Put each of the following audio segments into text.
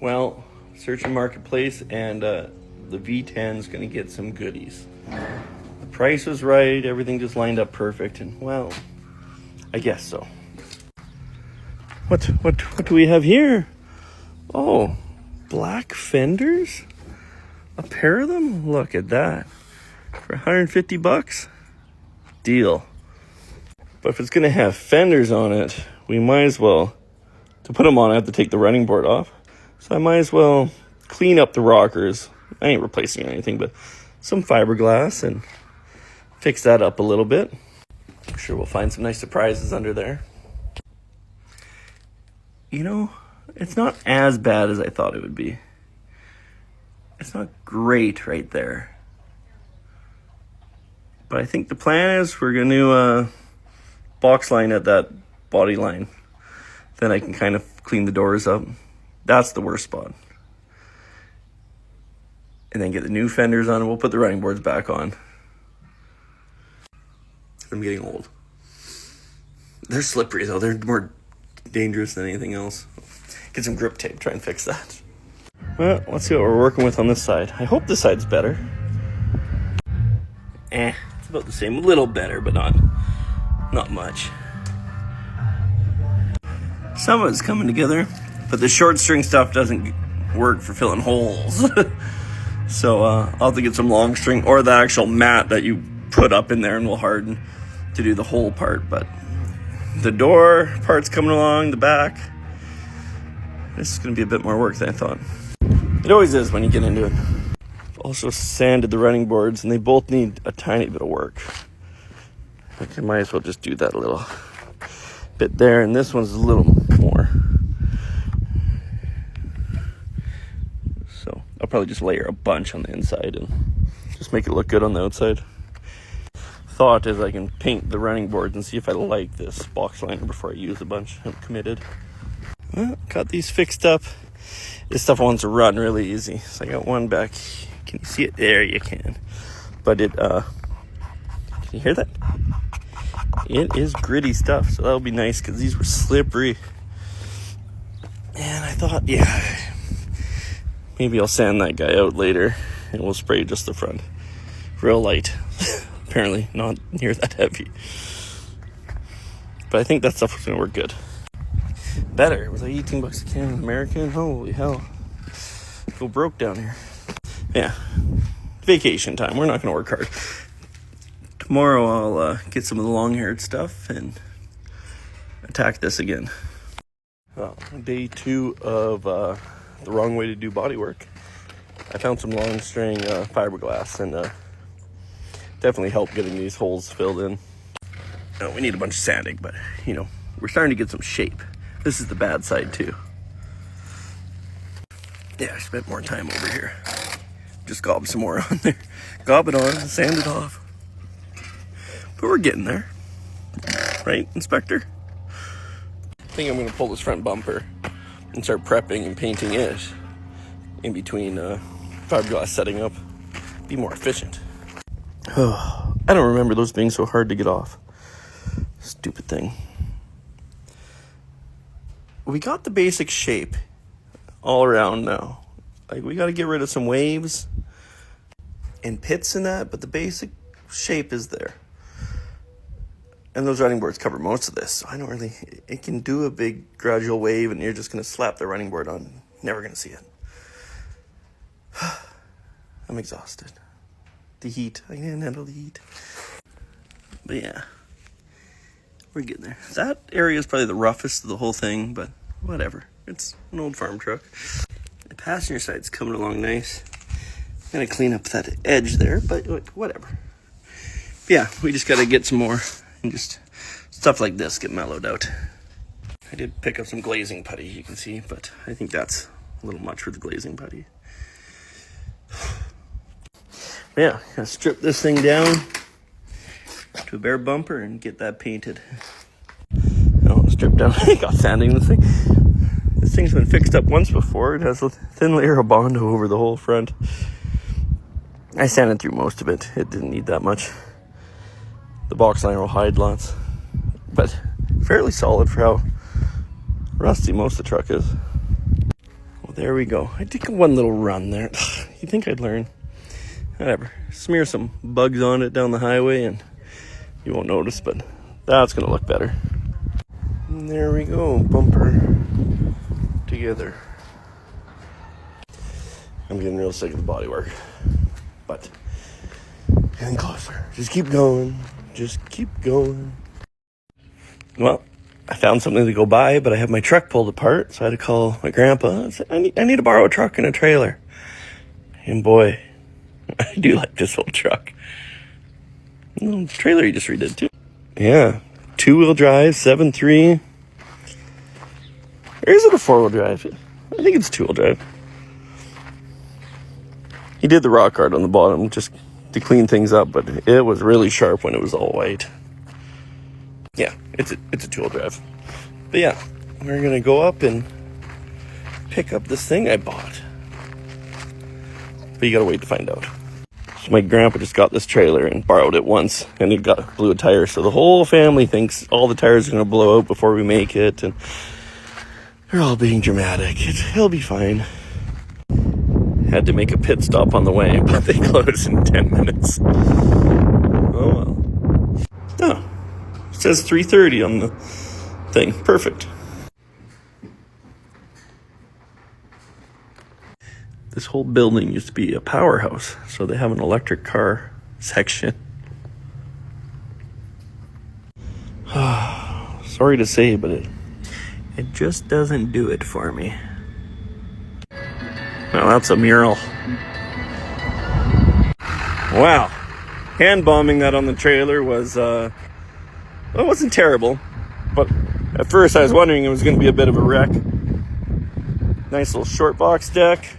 Well, searching marketplace, and the V10 is going to get some goodies. The price was right, everything just lined up perfect, and well, I guess so. What do we have here? Oh, black Fenders? A pair of them? Look at that. For 150 bucks? Deal. But if it's going to have fenders on it, we might as well, to put them on, I have to take the running board off. So I might as well clean up the rockers. I ain't replacing anything, but some fiberglass and fix that up a little bit. I'm sure we'll find some nice surprises under there. You know, it's not as bad as I thought it would be. It's not great right there. But I think the plan is we're going to box line at that body line. Then I can kind of clean the doors up. That's the worst spot. And then get the new fenders on and we'll put the running boards back on. I'm getting old. They're slippery though. They're more dangerous than anything else. Get some grip tape, try and fix that. Well, let's see what we're working with on this side. I hope this side's better. It's about the same. A little better, but not much. Some of it's coming together, but the short string stuff doesn't work for filling holes. So I'll have to get some long string or the actual mat that you put up in there and will harden to do the whole part. But the door part's coming along, the back. This is going to be a bit more work than I thought. It always is when you get into it. Also sanded the running boards, and they both need a tiny bit of work. I might as well just do that a little bit there, and this one's a little more. So I'll probably just layer a bunch on the inside and just make it look good on the outside. Thought is I can paint the running boards and see if I like this box liner before I use a bunch. I'm committed. Well, got these fixed up. This stuff wants to run really easy. So I got one back. Can you see it? There you can. But can you hear that? It is gritty stuff, so that'll be nice because these were slippery. And I thought, yeah, maybe I'll sand that guy out later and we'll spray just the front. Real light. Apparently not near that heavy. But I think that stuff was going to work good. Better. It was like 18 bucks a can American. Holy hell. Go broke down here. Yeah. Vacation time. We're not going to work hard. Tomorrow I'll get some of the long-haired stuff and attack this again. Well, day 2 of the wrong way to do body work. I found some long string fiberglass and definitely helped getting these holes filled in. We need a bunch of sanding, but you know, we're starting to get some shape. This is the bad side too. Yeah, I spent more time over here. Just gob some more on there. Gob it on, sand it off. But we're getting there. Right, Inspector? I think I'm going to pull this front bumper and start prepping and painting it in between fiberglass setting up. Be more efficient. I don't remember those being so hard to get off. Stupid thing. We got the basic shape all around now. Like, we got to get rid of some waves and pits in that, but the basic shape is there. And those running boards cover most of this, so I don't really... It can do a big gradual wave, and you're just going to slap the running board on. Never going to see it. I'm exhausted. The heat. I can't handle the heat. But yeah. We're getting there. That area is probably the roughest of the whole thing, but whatever. It's an old farm truck. The passenger side's coming along nice. I'm going to clean up that edge there, but like, whatever. But yeah, we just got to get some more. And just stuff like this get mellowed out. I did pick up some glazing putty, you can see, but I think that's a little much for the glazing putty. Yeah, gonna strip this thing down to a bare bumper and get that painted. Oh, strip down. I got sanding this thing. This thing's been fixed up once before. It has a thin layer of Bondo over the whole front. I sanded through most of it. It didn't need that much. The box liner will hide lots, but fairly solid for how rusty most of the truck is. there we go. I did one little run there. You think I'd learn? Whatever. Smear some bugs on it down the highway and you won't notice, but that's going to look better. And there we go. Bumper together. I'm getting real sick of the bodywork, but getting closer. Just keep going. Just keep going. Well, I found something to go buy, but I have my truck pulled apart, so I had to call my grandpa. I said, I need to borrow a truck and a trailer. And boy, I do like this old truck. The trailer you just redid too. Yeah, 2-wheel drive, 7.3. Or is it a 4-wheel drive? I think it's 2-wheel drive. He did the rock art on the bottom just to clean things up, but it was really sharp when it was all white. Yeah, it's a 2-wheel drive. But yeah, we're gonna go up and pick up this thing I bought. But you gotta wait to find out. So my grandpa just got this trailer and borrowed it once, and it blew a tire. So the whole family thinks all the tires are gonna blow out before we make it, and they're all being dramatic. He'll be fine. Had to make a pit stop on the way, but they close in 10 minutes. Oh well. Oh, it says 3:30 on the thing. Perfect. This whole building used to be a powerhouse, so they have an electric car section. Sorry to say, but it just doesn't do it for me. Now that's a mural. Wow. Hand bombing that on the trailer was, well, it wasn't terrible, but at first I was wondering it was going to be a bit of a wreck. Nice little short box deck.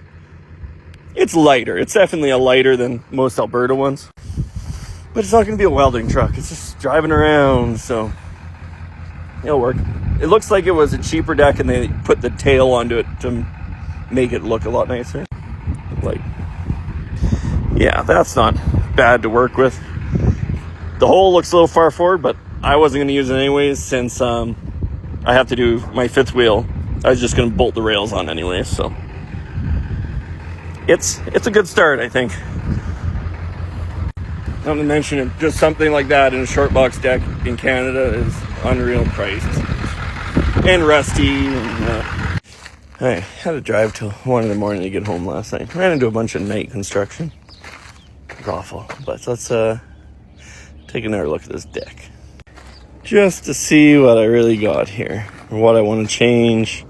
It's lighter. It's definitely a lighter than most Alberta ones. But it's not going to be a welding truck. It's just driving around, so it'll work. It looks like it was a cheaper deck and they put the tail onto it to make it look a lot nicer. Like, yeah, that's not bad to work with. The hole looks a little far forward, but I wasn't going to use it anyways since I have to do my fifth wheel. I was just going to bolt the rails on anyways, so it's a good start, I think. Not to mention it, just something like that in a short box deck in Canada is unreal priced and rusty. And, I had to drive till 1 in the morning to get home last night. Ran into a bunch of night construction. It's awful. But let's take another look at this deck, just to see what I really got here, or what I want to change.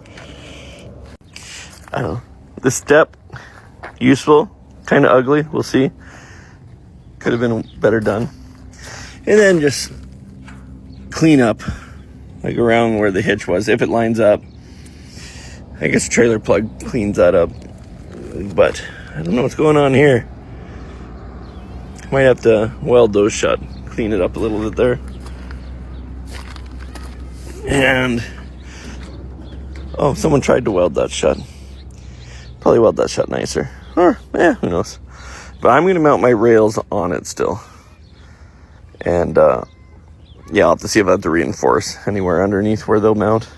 I don't know. The step, useful, kind of ugly. We'll see. Could have been better done. And then just clean up, like around where the hitch was, if it lines up. I guess trailer plug cleans that up, but I don't know what's going on here. Might have to weld those shut, clean it up a little bit there. And oh, someone tried to weld that shut. Probably weld that shut nicer. Or, who knows. But I'm going to mount my rails on it still. And, yeah, I'll have to see if I have to reinforce anywhere underneath where they'll mount.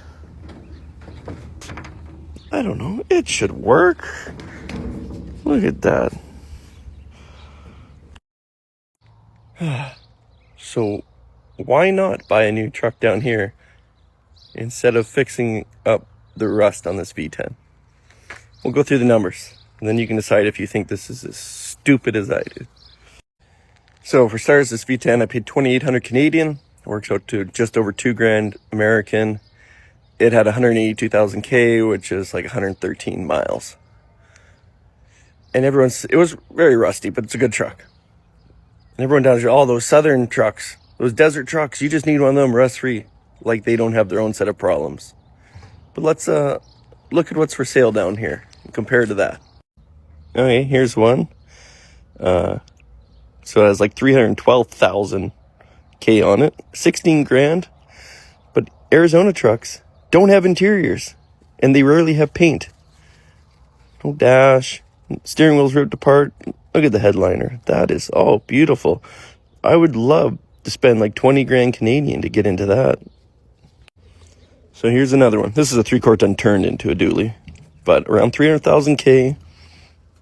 I don't know. It should work. Look at that. So, why not buy a new truck down here instead of fixing up the rust on this V10? We'll go through the numbers, and then you can decide if you think this is as stupid as I do. So, for starters, this V10, I paid 2,800 Canadian. It works out to just over $2,000 American. It had 182,000 K, which is like 113 miles. And it was very rusty, but it's a good truck. And everyone down here, all those southern trucks, those desert trucks, you just need one of them rust-free. Like they don't have their own set of problems. But let's look at what's for sale down here compared to that. Okay, here's one. So it has like 312,000 K on it, 16 grand. But Arizona trucks don't have interiors, and they rarely have paint. No dash, steering wheel's ripped apart. Look at the headliner. That is all beautiful. I would love to spend like 20 grand Canadian to get into that. So here's another one. This is a 3/4 ton turned into a dually. but around 300,000 K.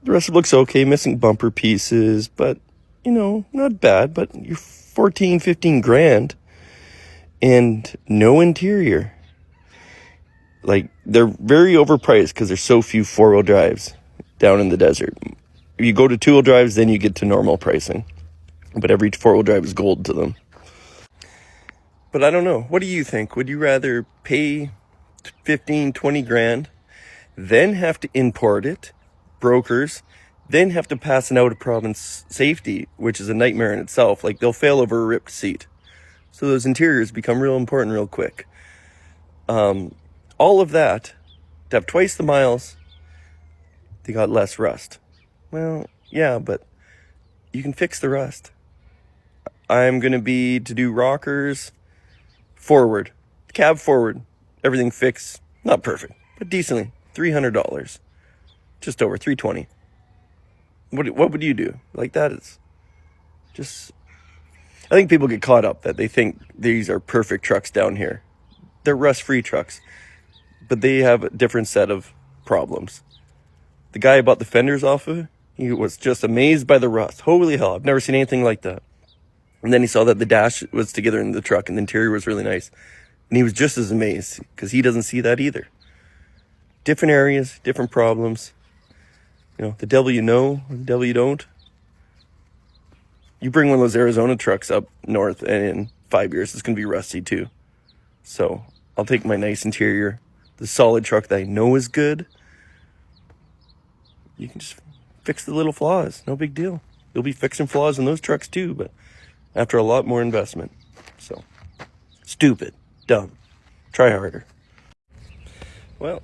The rest of it looks okay, missing bumper pieces, but, you know, not bad. But you're 14, 15 grand and no interior. Like, they're very overpriced because there's so few four-wheel drives down in the desert. If you go to two-wheel drives, then you get to normal pricing. But every four-wheel drive is gold to them. But I don't know. What do you think? Would you rather pay 15, 20 grand, then have to import it, brokers, then have to pass an out-of-province safety, which is a nightmare in itself. Like, they'll fail over a ripped seat. So those interiors become real important real quick. All of that, to have twice the miles, they got less rust. Well, yeah, but you can fix the rust. I'm going to do rockers forward, cab forward, everything fixed. Not perfect, but decently. $300, just over $320. What would you do? Like, that is just, I think people get caught up that they think these are perfect trucks down here. They're rust-free trucks, but they have a different set of problems. The guy I bought the fenders off of, he was just amazed by the rust. Holy hell, I've never seen anything like that. And then he saw that the dash was together in the truck and the interior was really nice. And he was just as amazed because he doesn't see that either. Different areas, different problems. You know, the devil you know, the devil you don't. You bring one of those Arizona trucks up north and in 5 years, it's going to be rusty too. So I'll take my nice interior, the solid truck that I know is good. You can just fix the little flaws. No big deal. You'll be fixing flaws in those trucks too, but after a lot more investment. So, stupid, dumb, try harder. Well,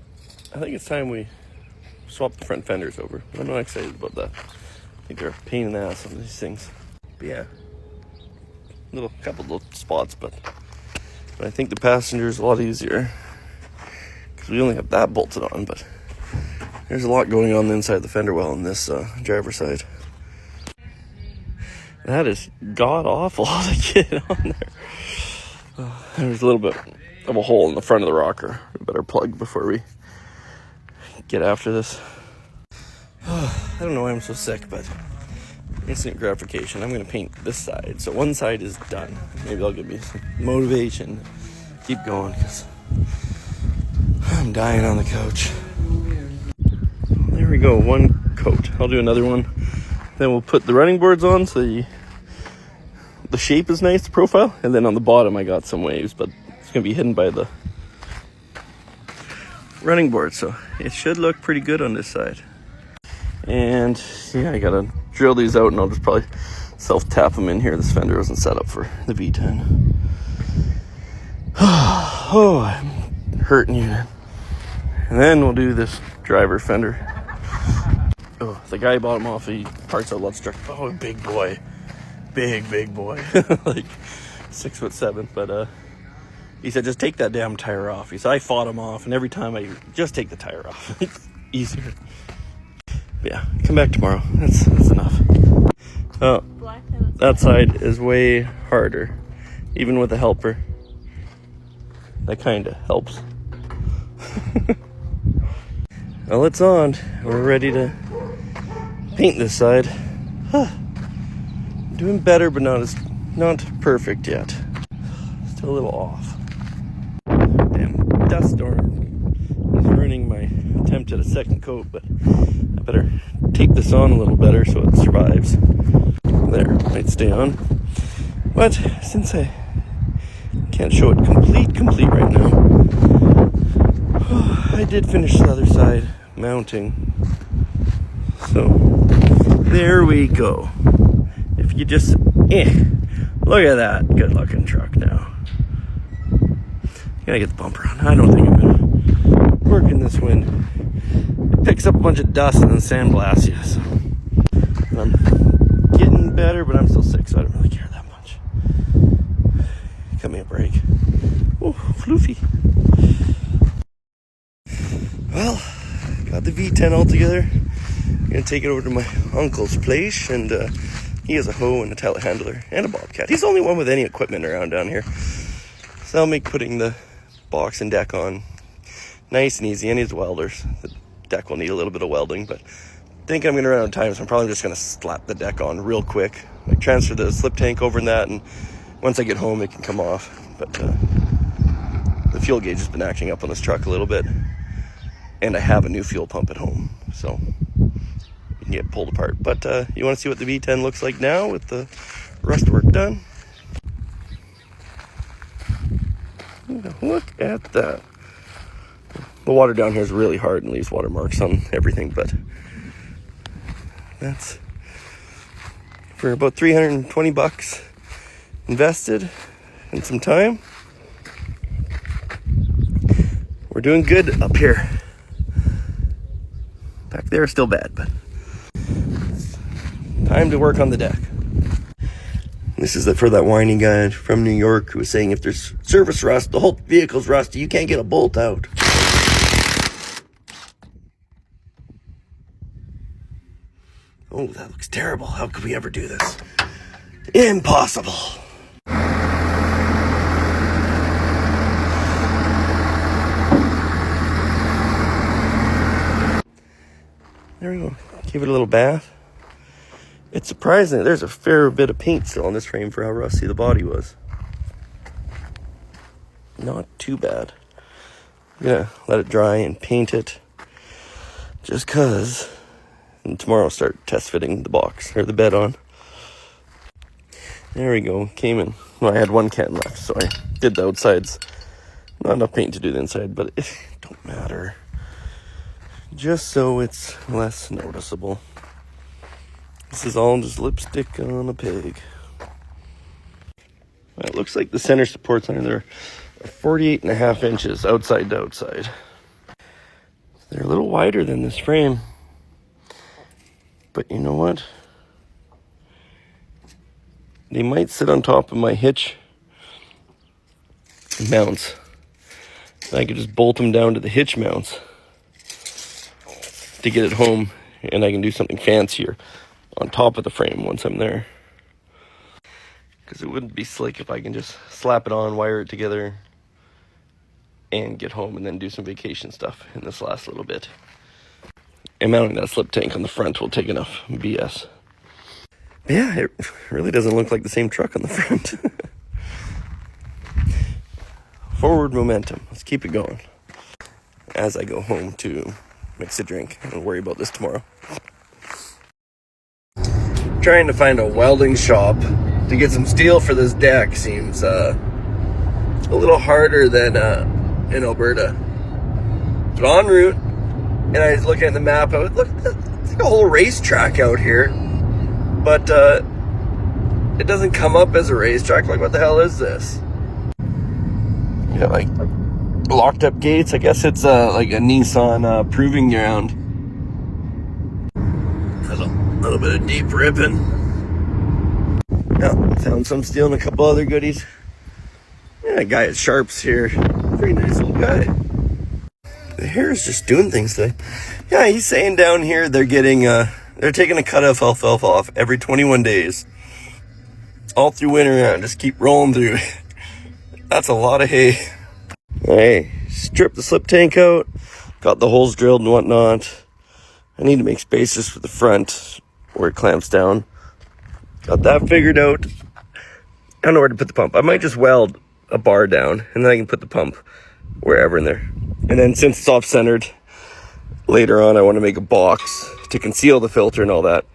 I think it's time we swap the front fenders over. I'm not excited about that. I think they're a pain in the ass on these things. But yeah, couple little spots, but I think the passenger is a lot easier because we only have that bolted on, but there's a lot going on the inside of the fender well on this driver's side. That is god-awful to get on there. There's a little bit of a hole in the front of the rocker. We better plug before we get after this. I don't know why I'm so sick, but instant gratification. I'm going to paint this side. So one side is done. Maybe that'll give me some motivation. Keep going, because I'm dying on the couch. There we go, one coat. I'll do another one. Then we'll put the running boards on so the shape is nice, the profile. And then on the bottom I got some waves, but it's going to be hidden by the running board. So it should look pretty good on this side. And yeah, I got to drill these out and I'll just probably self-tap them in here. This fender wasn't set up for the V10. Oh, I'm hurting you. And then we'll do this driver fender. Oh, the guy bought him off the parts outlet truck. Oh, big boy. Big boy. Like 6'7". But he said, just take that damn tire off. He said, I fought him off, and every time I just take the tire off. It's easier. But yeah, come back tomorrow. That's enough. Oh, that side is way harder. Even with a helper. That kind of helps. Well, it's on. We're ready to paint this side. Doing better, but not perfect yet. Still a little off. Damn dust storm is ruining my attempt at a second coat, but I better tape this on a little better so it survives. There, might stay on. But since I can't show it complete right now, I did finish the other side mounting. So there we go. If you just look at that good looking truck now. Gotta get the bumper on. I don't think I'm gonna work in this wind. It picks up a bunch of dust and then sandblasts you. So I'm getting better, but I'm still sick, so I don't really care that much. Cut me a break. Oh, floofy. Well, got the V10 all together. I'm gonna take it over to my uncle's place, and he has a hoe and a telehandler and a bobcat. He's the only one with any equipment around down here. So I'll make putting the box and deck on nice and easy, and his welders. The deck will need a little bit of welding, but I think I'm gonna run out of time, so I'm probably just gonna slap the deck on real quick. Like transfer the slip tank over in that, and once I get home it can come off. But the fuel gauge has been acting up on this truck a little bit, and I have a new fuel pump at home, so you can get pulled apart. But you want to see what the V10 looks like now with the rust work done? Look at that. The water down here is really hard and leaves watermarks on everything, but that's for about 320 bucks invested in some time. We're doing good up here. Back there is still bad, but time to work on the deck. This is for that whiny guy from New York who was saying if there's surface rust, the whole vehicle's rusty, you can't get a bolt out. Oh, that looks terrible. How could we ever do this? Impossible. There we go. Give it a little bath. It's surprising. There's a fair bit of paint still on this frame for how rusty the body was. Not too bad. I'm gonna let it dry and paint it just cause. And tomorrow I'll start test fitting the box or the bed on. There we go. Came in. Well, I had one can left, so I did the outsides. Not enough paint to do the inside, but it don't matter. Just so it's less noticeable. This is all just lipstick on a pig. It looks like the center supports on there are 48.5 inches outside to outside. They're a little wider than this frame. But you know what? They might sit on top of my hitch mounts. I could just bolt them down to the hitch mounts to get it home, and I can do something fancier on top of the frame once I'm there. Because it wouldn't be slick if I can just slap it on, wire it together, and get home and then do some vacation stuff in this last little bit. And mounting that slip tank on the front will take enough BS. But yeah, it really doesn't look like the same truck on the front. Forward momentum. Let's keep it going as I go home to mix a drink and worry about this tomorrow. Trying to find a welding shop to get some steel for this deck seems a little harder than in Alberta. But en route, and I was looking at the map, I was look, it's like a whole racetrack out here, but it doesn't come up as a racetrack. Like, what the hell is this? Yeah, like locked up gates. I guess it's like a Nissan proving ground. Has a little bit of deep ripping. Yeah, found some steel and a couple other goodies. Yeah, a guy at Sharps here. Pretty nice little guy. The hair is just doing things today. Yeah, he's saying down here they're getting they're taking a cut of alfalfa off every 21 days. All through winter, and just keep rolling through. That's a lot of hay. Hey, stripped the slip tank out, got the holes drilled and whatnot. I need to make spaces for the front where it clamps down. Got that figured out. I don't know where to put the pump. I might just weld a bar down and then I can put the pump wherever in there. And then since it's off-centered, later on I want to make a box to conceal the filter and all that.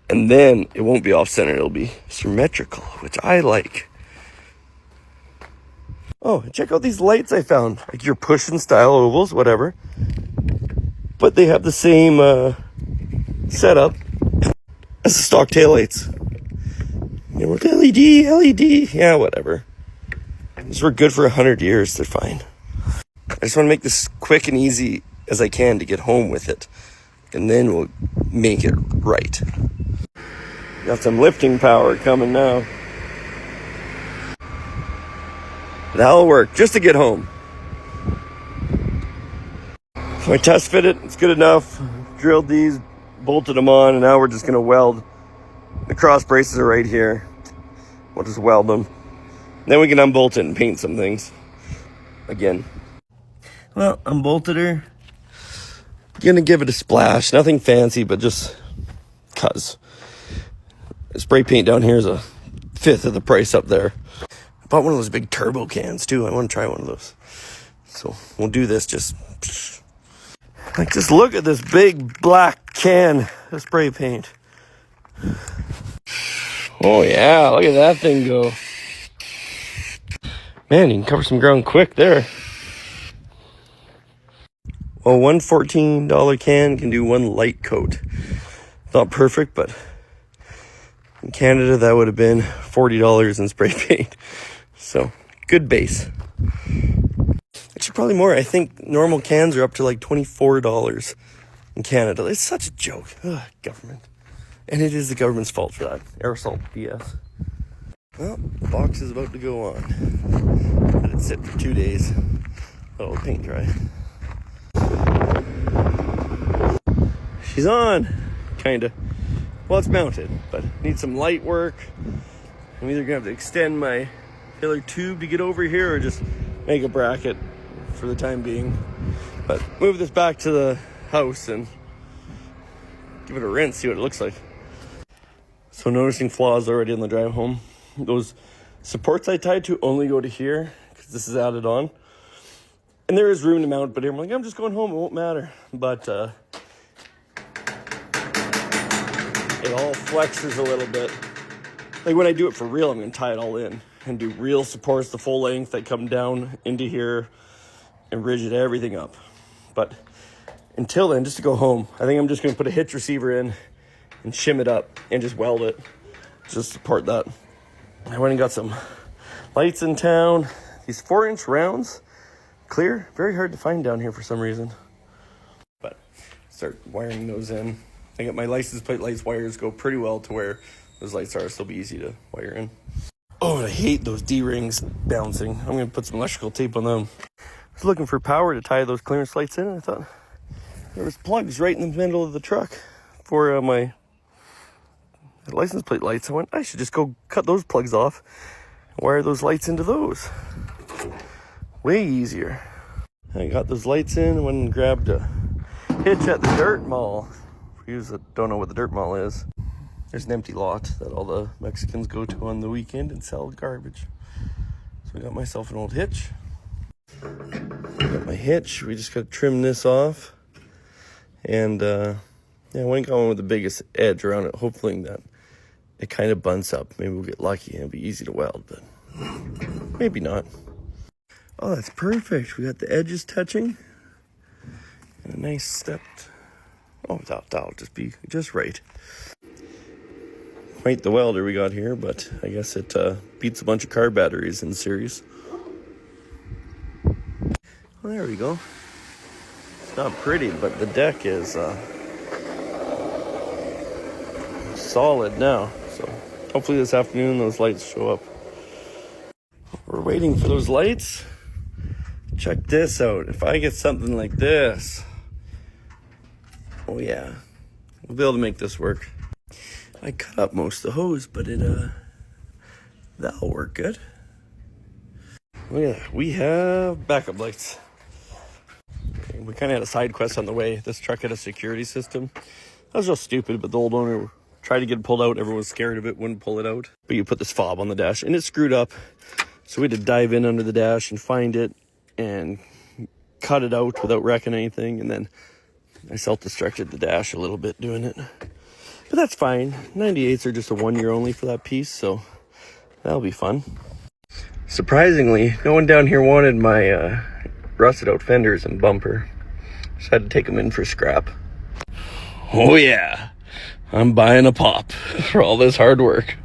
And then it won't be off-centered, it'll be symmetrical, which I like. Oh, check out these lights I found. Like your push-in style ovals, whatever. But they have the same setup as the stock taillights. They work LED. Yeah, whatever. These were good for 100 years. They're fine. I just want to make this quick and easy as I can to get home with it. And then we'll make it right. Got some lifting power coming now. That'll work just to get home. So I test fit it. It's good enough. Drilled these, bolted them on, and now we're just going to weld. The cross braces are right here. We'll just weld them. Then we can unbolt it and paint some things again. Well, unbolted her. Gonna give it a splash. Nothing fancy, but just cuz. Spray paint down here is a fifth of the price up there. I bought one of those big turbo cans too. I want to try one of those. So we'll do this just... Like, just look at this big black can of spray paint. Oh yeah, look at that thing go. Man, you can cover some ground quick there. Well, one $14 can can do one light coat. Not perfect, but in Canada that would have been $40 in spray paint. So, good base. Actually, probably more. I think normal cans are up to like $24 in Canada. It's such a joke. Ugh, government. And it is the government's fault for that. Aerosol BS. Well, the box is about to go on. Let it sit for 2 days. Oh, paint dry. She's on. Kinda. Well, it's mounted, but needs some light work. I'm either gonna have to extend my filler tube to get over here or just make a bracket for the time being. But move this back to the house and give it a rinse, see what it looks like. So noticing flaws already on the drive home. Those supports I tied to only go to here because this is added on. And there is room to mount, but I'm like, I'm just going home, it won't matter. But it all flexes a little bit. Like when I do it for real, I'm gonna tie it all in and do real supports the full length that come down into here and rigid everything up. But until then, just to go home, I think I'm just gonna put a hitch receiver in and shim it up and just weld it, just support that. I went and got some lights in town. These 4-inch rounds, clear, very hard to find down here for some reason. But start wiring those in. I got my license plate lights wires go pretty well to where those lights are, so it'll be easy to wire in. Oh, and I hate those D-rings bouncing. I'm gonna put some electrical tape on them. I was looking for power to tie those clearance lights in, and I thought there was plugs right in the middle of the truck for my license plate lights. I went, I should just go cut those plugs off and wire those lights into those. Way easier. I got those lights in, went and grabbed a hitch at the dirt mall. For you that don't know what the dirt mall is, there's an empty lot that all the Mexicans go to on the weekend and sell garbage. So I got myself an old hitch. Got my hitch. We just got to trim this off. And yeah, I went and got one with the biggest edge around it, hoping that it kind of bunts up. Maybe we'll get lucky and it'll be easy to weld, but maybe not. Oh, that's perfect. We got the edges touching. And a nice stepped. Oh, that'll just be just right. Quite the welder we got here, but I guess it beats a bunch of car batteries in series. Well, there we go. It's not pretty, but the deck is solid now. So hopefully this afternoon those lights show up. We're waiting for those lights. Check this out. If I get something like this, oh yeah, we'll be able to make this work. I cut up most of the hose, but that'll work good. Oh yeah, we have backup lights. We kind of had a side quest on the way. This truck had a security system. That was just stupid, but the old owner tried to get it pulled out. Everyone was scared of it, wouldn't pull it out. But you put this fob on the dash, and it screwed up. So we had to dive in under the dash and find it and cut it out without wrecking anything. And then I self-destructed the dash a little bit doing it. But that's fine. 98s are just a 1 year only for that piece, so that'll be fun. Surprisingly, no one down here wanted my rusted out fenders and bumper. So I had to take them in for scrap. Oh yeah, I'm buying a pop for all this hard work.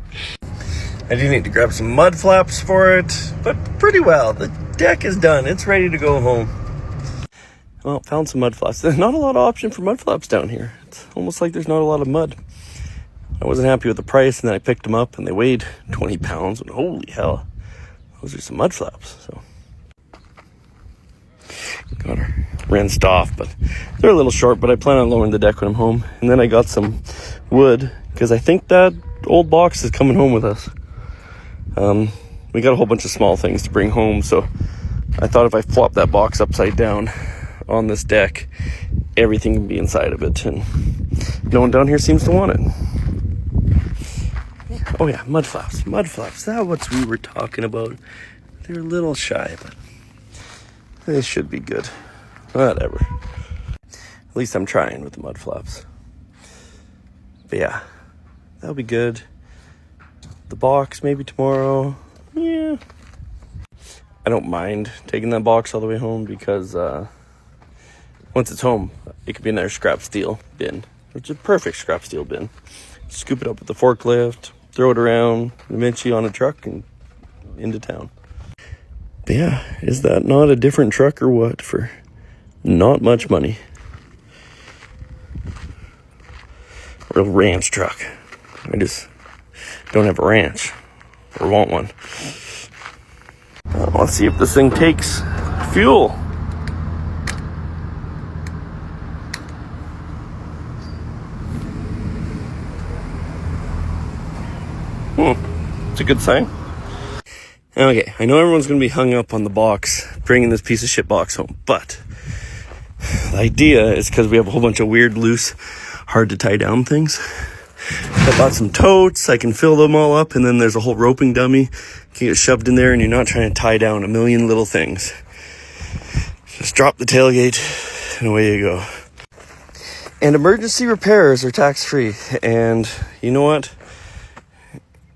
I do need to grab some mud flaps for it, but pretty well. The deck is done. It's ready to go home. Well, found some mud flaps. There's not a lot of option for mud flaps down here. It's almost like there's not a lot of mud. I wasn't happy with the price, and then I picked them up, and they weighed 20 pounds. And holy hell, those are some mud flaps. So got her rinsed off, but they're a little short. But I plan on lowering the deck when I'm home. And then I got some wood because I think that old box is coming home with us. We got a whole bunch of small things to bring home, so I thought if I flop that box upside down on this deck, everything can be inside of it, and no one down here seems to want it. Oh yeah, mud flaps. Mud flaps. That's what we were talking about. They're a little shy, but they should be good. Whatever. At least I'm trying with the mud flaps. But yeah, that'll be good. The box maybe tomorrow. Yeah. I don't mind taking that box all the way home because once it's home, it could be in their scrap steel bin, which is a perfect scrap steel bin. Scoop it up with the forklift, throw it around, eventually on a truck and into town. But yeah, is that not a different truck or what for not much money? Real ranch truck. I just don't have a ranch or want one. Let's see if this thing takes fuel. It's a good sign. Okay, I know everyone's going to be hung up on the box, bringing this piece of shit box home, but the idea is because we have a whole bunch of weird, loose, hard to tie down things. I bought some totes, I can fill them all up, and then there's a whole roping dummy. You can get shoved in there and you're not trying to tie down a million little things. Just drop the tailgate and away you go. And emergency repairs are tax-free. And you know what?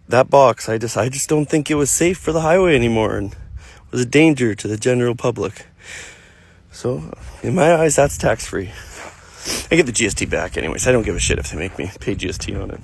That box, I just don't think it was safe for the highway anymore and was a danger to the general public. So, in my eyes, that's tax-free. I get the GST back anyways. I don't give a shit if they make me pay GST on it.